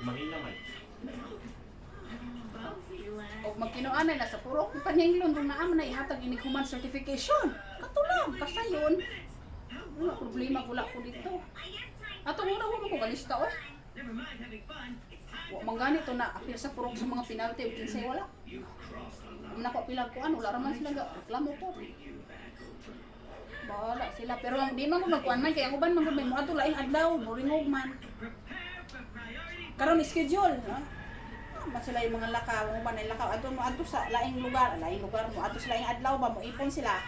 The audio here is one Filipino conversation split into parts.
Mahina man. O magkinuanay na sa puro paninglon kung naam na ihatag ini human certification. Kato lang kasayon. Wala problema wala ko dito. Ato muna mo ko kalista oy. Wa man ganito na apil sa purok sa mga penalty ug kinsay wala. Ang nako pilag ko ano wala ra man sila reklamo ko. Bala sila pero ang di man ko magkuan man kay ang uban man gud may moadto laing adlaw moringog man. Karon schedule ha. Mas sila yung mga lakaw, mo ba na lakaw adto sa laing lugar mo adto sa laing adlaw ba mo ipon sila.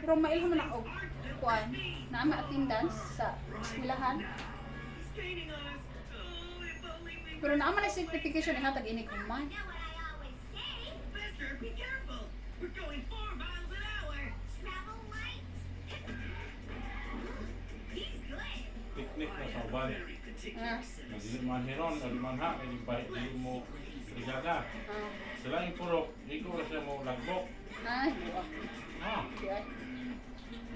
Pero mailhan man og kuan na ama attendance sa eskwelahan. Pero naman na certification ihatag ini kuman. Teknik na sa uban. Hindi man meron, hindi man ha, hindi mo brigada. Sila yung puro, ikaw na siya mo lagbok. Ay, Ha?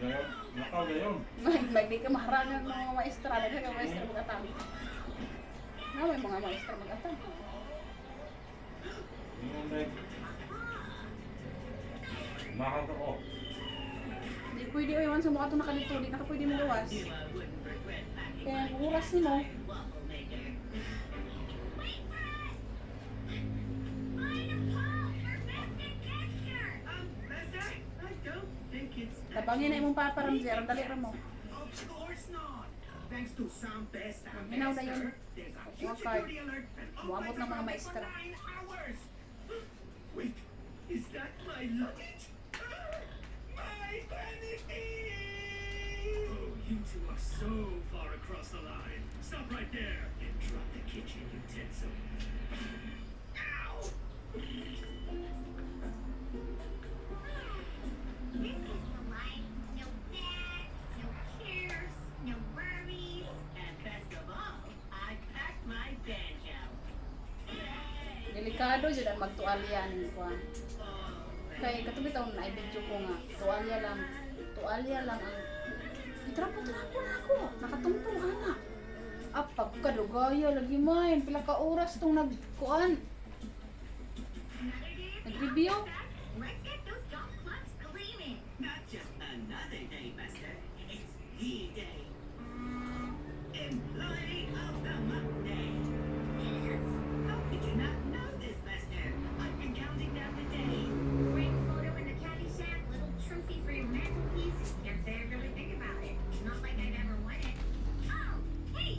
Gayon, nakaw gayon. Hindi ka maharangan ng mga maestra, dahil ka maestra mag-atang. May mga maestra mag-atang. Yung nag... Mahal ka ko. Hindi pwede o iwan sa mukha ito nakalito, hindi na ka pwede magawas. Kaya ang oras ni mo, tabangin na imong paparamzer, ang dali mo. Hinaw na yun. Mga card. Muabot ng mga maestra. Wait, is that my luggage? My vanity! Oh, you two are so far across the line. Stop right there and drop the kitchen utensil. Ow! This is the life. No bags, no cares, no worries. And best of all, I packed my banjo. Delikado dyan ang magtualya ni Juan. Kaya katubi taon na i-video ko nga, tualya lang ang itrapo-trapo na ako, nakatungtong anak. Pagkadugaya lagi man, pila ka oras tong nagkuan. Nag-review.